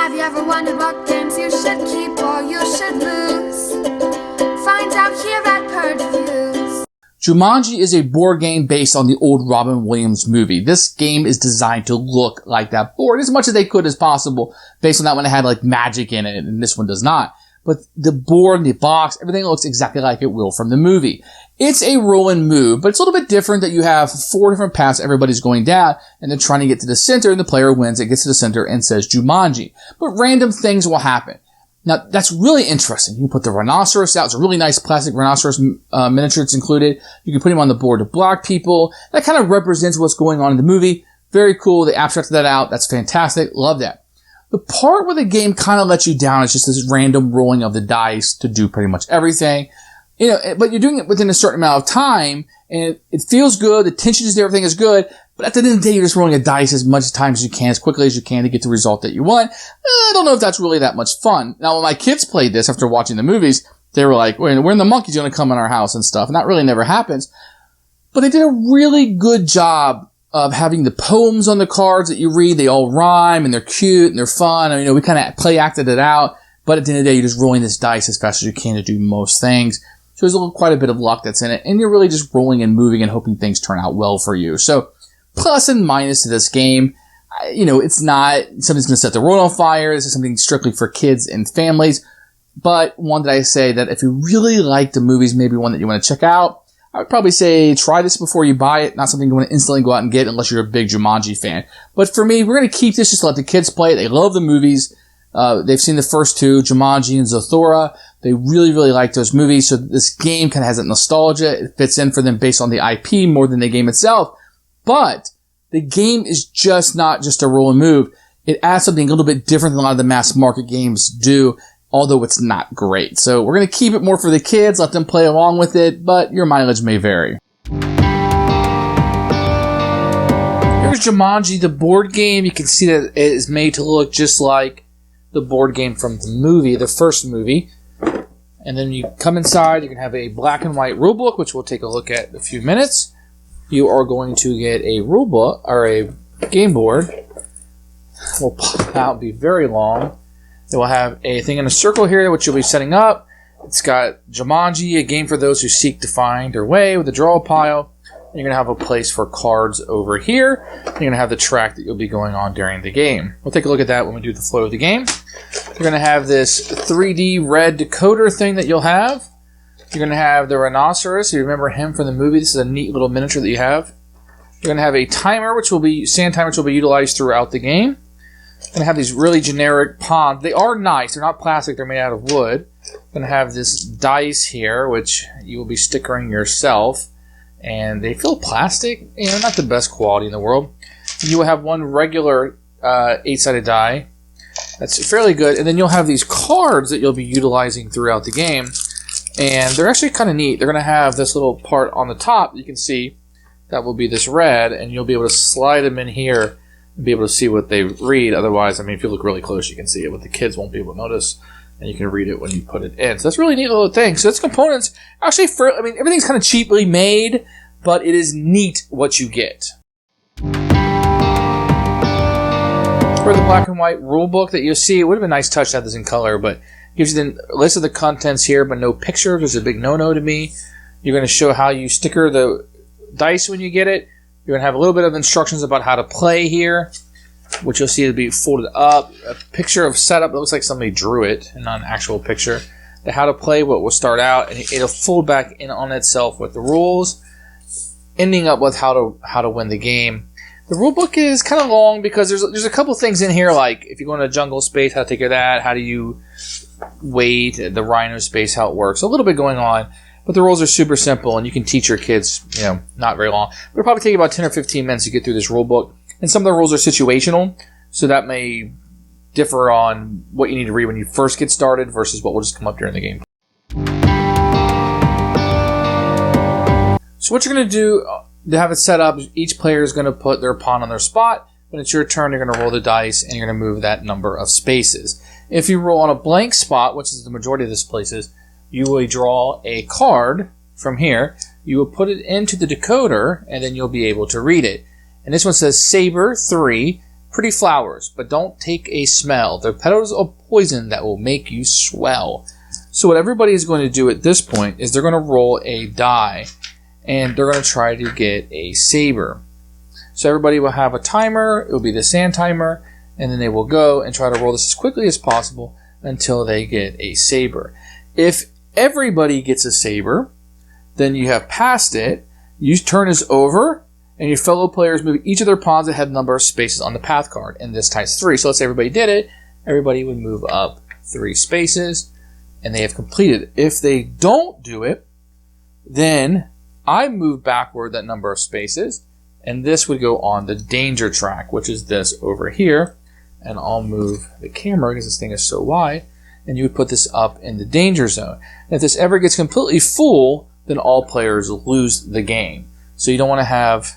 Have you ever wondered what games you should keep or you should lose? Find out here at Purge Reviews. Jumanji is a board game based on the old Robin Williams movie. This game is designed to look like that board as much as they could as possible, based on that one that had like magic in it, and this one does not. But the board, the box, everything looks exactly like it will from the movie. It's a roll and move, but it's a little bit different that you have 4 different paths everybody's going down, and they're trying to get to the center, and the player wins. It gets to the center and says Jumanji. But random things will happen. Now, that's really interesting. You can put the rhinoceros out. It's a really nice plastic rhinoceros miniature that's included. You can put him on the board to block people. That kind of represents what's going on in the movie. Very cool. They abstracted that out. That's fantastic. Love that. The part where the game kind of lets you down is just this random rolling of the dice to do pretty much everything. You know, but you're doing it within a certain amount of time, and it feels good. The tension is there. Everything is good. But at the end of the day, you're just rolling a dice as much time as you can, as quickly as you can to get the result that you want. I don't know if that's really that much fun. Now, when my kids played this after watching the movies, they were like, when the monkey's going to come in our house and stuff. And that really never happens. But they did a really good job of having the poems on the cards that you read. They all rhyme, and they're cute, and they're fun. And, you know, we kind of play acted it out. But at the end of the day, you're just rolling this dice as fast as you can to do most things. So there's quite a bit of luck that's in it. And you're really just rolling and moving and hoping things turn out well for you. So, plus and minus to this game, you know, it's not something's going to set the world on fire. This is something strictly for kids and families. But one that I say that if you really like the movies, maybe one that you want to check out, I would probably say try this before you buy it. Not something you want to instantly go out and get unless you're a big Jumanji fan. But for me, we're going to keep this just to let the kids play it. They love the movies. They've seen the first 2, Jumanji and Zathura. They really, really like those movies. So this game kind of has that nostalgia. It fits in for them based on the IP more than the game itself. But the game is just not just a roll and move. It adds something a little bit different than a lot of the mass market games do, although it's not great. So we're going to keep it more for the kids, let them play along with it, but your mileage may vary. Here's Jumanji, the board game. You can see that it is made to look just like the board game from the movie, the first movie. And then you come inside, you can have a black and white rule book, which we'll take a look at in a few minutes. You are going to get a rule book or a game board. Will pop out, be very long. It will have a thing in a circle here, which you'll be setting up. It's got Jumanji, a game for those who seek to find their way, with a draw pile. You're going to have a place for cards over here. You're going to have the track that you'll be going on during the game. We'll take a look at that when we do the flow of the game. You're going to have this 3D red decoder thing that you'll have. You're going to have the rhinoceros. You remember him from the movie. This is a neat little miniature that you have. You're going to have a timer, sand timer, which will be utilized throughout the game. You're going to have these really generic pawns. They are nice. They're not plastic. They're made out of wood. You're going to have this dice here, which you will be stickering yourself. And they feel plastic. You know, not the best quality in the world. You will have one regular 8-sided die. That's fairly good. And then you'll have these cards that you'll be utilizing throughout the game. And they're actually kind of neat. They're going to have this little part on the top. You can see that will be this red, and you'll be able to slide them in here and be able to see what they read. Otherwise, I mean, if you look really close, you can see it, but the kids won't be able to notice, and you can read it when you put it in. So that's a really neat little thing. So its components, actually, everything's kind of cheaply made, but it is neat what you get. For the black and white rule book that you'll see, it would have been a nice touch to have this in color, but gives you the list of the contents here, but no pictures. There's a big no-no to me. You're going to show how you sticker the dice when you get it. You're going to have a little bit of instructions about how to play here, which you'll see will be folded up. A picture of setup. It looks like somebody drew it and not an actual picture. The how to play, what will start out, and it'll fold back in on itself with the rules, ending up with how to win the game. The rule book is kind of long because there's a couple things in here, like if you go into a jungle space, how to take care of that, how do you wait, the rhino space, how it works. A little bit going on, but the rules are super simple, and you can teach your kids, you know, not very long. It'll probably take you about 10 or 15 minutes to get through this rule book. And some of the rules are situational, so that may differ on what you need to read when you first get started versus what will just come up during the game. So what you're going to do to have it set up, each player is going to put their pawn on their spot. When it's your turn, you're going to roll the dice, and you're going to move that number of spaces. If you roll on a blank spot, which is the majority of this places, you will draw a card from here. You will put it into the decoder, and then you'll be able to read it. And this one says Saber 3, pretty flowers, but don't take a smell. They're petals of poison that will make you swell. So what everybody is going to do at this point is they're going to roll a die, and they're going to try to get a saber. So everybody will have a timer. It will be the sand timer, and then they will go and try to roll this as quickly as possible until they get a saber. If everybody gets a saber, then you have passed it. You turn this over, and your fellow players move each of their pawns that have the number of spaces on the path card, and this times 3. So let's say everybody did it. Everybody would move up 3 spaces, and they have completed it. If they don't do it, then I move backward that number of spaces, and this would go on the danger track, which is this over here. And I'll move the camera because this thing is so wide, and you would put this up in the danger zone. And if this ever gets completely full, then all players lose the game. So you don't want to have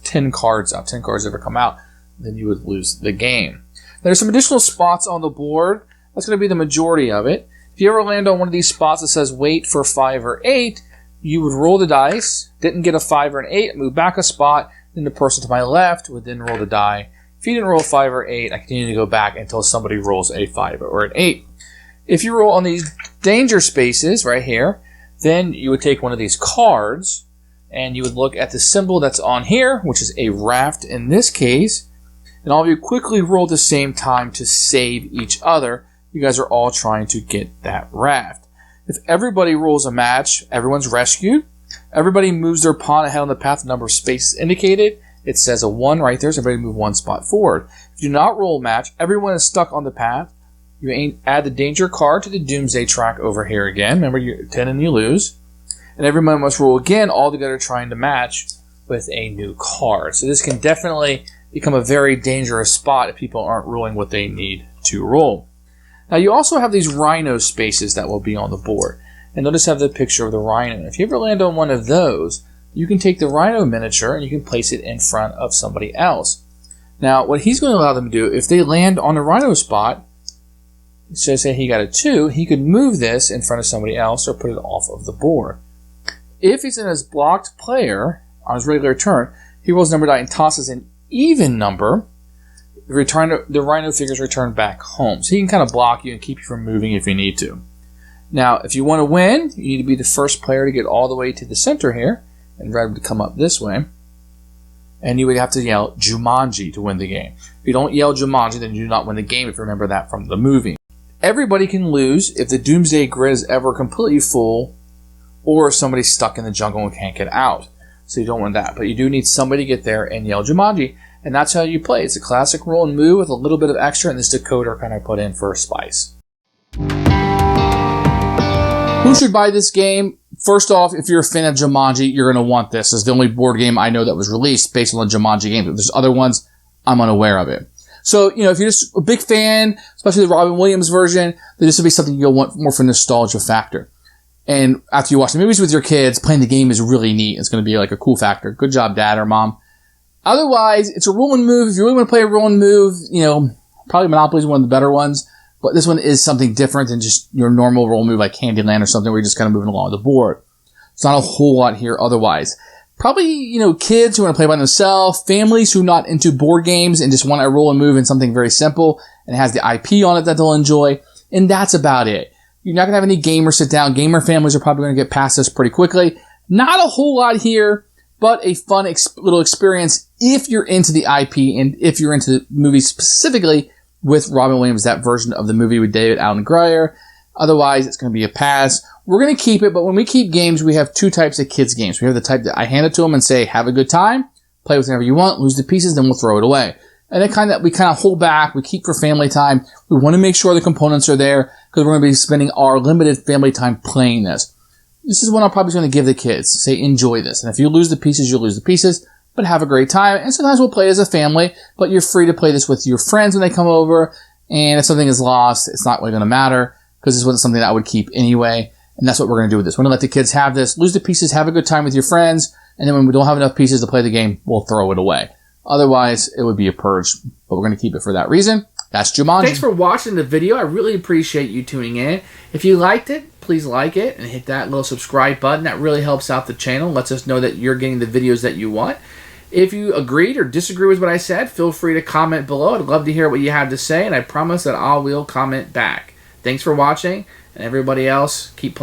10 cards out. 10 cards ever come out, then you would lose the game. There's some additional spots on the board. That's going to be the majority of it. If you ever land on one of these spots that says wait for 5 or 8, you would roll the dice, didn't get a 5 or an 8, move back a spot, then the person to my left would then roll the die. If you didn't roll a 5 or 8, I continue to go back until somebody rolls a 5 or an 8. If you roll on these danger spaces right here, then you would take one of these cards, and you would look at the symbol that's on here, which is a raft in this case, and all of you quickly roll at the same time to save each other. You guys are all trying to get that raft. If everybody rolls a match, everyone's rescued. Everybody moves their pawn ahead on the path, the number of spaces indicated. It says a 1 right there, so everybody move 1 spot forward. If you do not roll a match, everyone is stuck on the path. You add the danger card to the doomsday track over here again. Remember, you're 10 and you lose. And everyone must roll again, all together trying to match with a new card. So this can definitely become a very dangerous spot if people aren't rolling what they need to roll. Now you also have these rhino spaces that will be on the board. And notice I have the picture of the rhino. If you ever land on one of those, you can take the rhino miniature and you can place it in front of somebody else. Now what he's going to allow them to do, if they land on the rhino spot, so say he got a 2, he could move this in front of somebody else or put it off of the board. If he's in his blocked player, on his regular turn, he rolls number die and tosses an even number. The rhino figures return back home. So he can kind of block you and keep you from moving if you need to. Now, if you want to win, you need to be the first player to get all the way to the center here, and red would come up this way. And you would have to yell Jumanji to win the game. If you don't yell Jumanji, then you do not win the game, if you remember that from the movie. Everybody can lose if the doomsday grid is ever completely full, or if somebody's stuck in the jungle and can't get out. So you don't want that. But you do need somebody to get there and yell Jumanji. And that's how you play. It's a classic roll and move with a little bit of extra, and this decoder kind of put in for a spice. Who should buy this game? First off, if you're a fan of Jumanji, you're going to want this. This is the only board game I know that was released based on the Jumanji game. If there's other ones, I'm unaware of it. So, if you're just a big fan, especially the Robin Williams version, then this will be something you'll want more for nostalgia factor. And after you watch the movies with your kids, playing the game is really neat. It's going to be like a cool factor. Good job, Dad or Mom. Otherwise, it's a roll and move. If you really want to play a roll and move, probably Monopoly is one of the better ones. But this one is something different than just your normal roll move like Candyland or something where you're just kind of moving along the board. It's not a whole lot here otherwise. Probably, kids who want to play by themselves, families who are not into board games and just want to roll and move in something very simple and it has the IP on it that they'll enjoy. And that's about it. You're not going to have any gamers sit down. Gamer families are probably going to get past this pretty quickly. Not a whole lot here, but a fun little experience if you're into the IP and if you're into the movie specifically with Robin Williams, that version of the movie with David Alan Grier. Otherwise, it's going to be a pass. We're going to keep it, but when we keep games, we have 2 types of kids games. We have the type that I hand it to them and say, have a good time, play with whatever you want, lose the pieces, then we'll throw it away. And then we kind of hold back, we keep for family time. We want to make sure the components are there because we're going to be spending our limited family time playing this. This is one I'm probably going to give the kids. Say, enjoy this. And if you lose the pieces, you'll lose the pieces, but have a great time. And sometimes we'll play as a family, but you're free to play this with your friends when they come over. And if something is lost, it's not really going to matter because this wasn't something that I would keep anyway. And that's what we're going to do with this. We're going to let the kids have this, lose the pieces, have a good time with your friends. And then when we don't have enough pieces to play the game, we'll throw it away. Otherwise, it would be a purge, but we're going to keep it for that reason. That's Jumanji. Thanks for watching the video. I really appreciate you tuning in. If you liked it, please like it and hit that little subscribe button. That really helps out the channel, lets us know that you're getting the videos that you want. If you agreed or disagree with what I said, feel free to comment below. I'd love to hear what you have to say, and I promise that I will comment back. Thanks for watching, and everybody else, keep playing.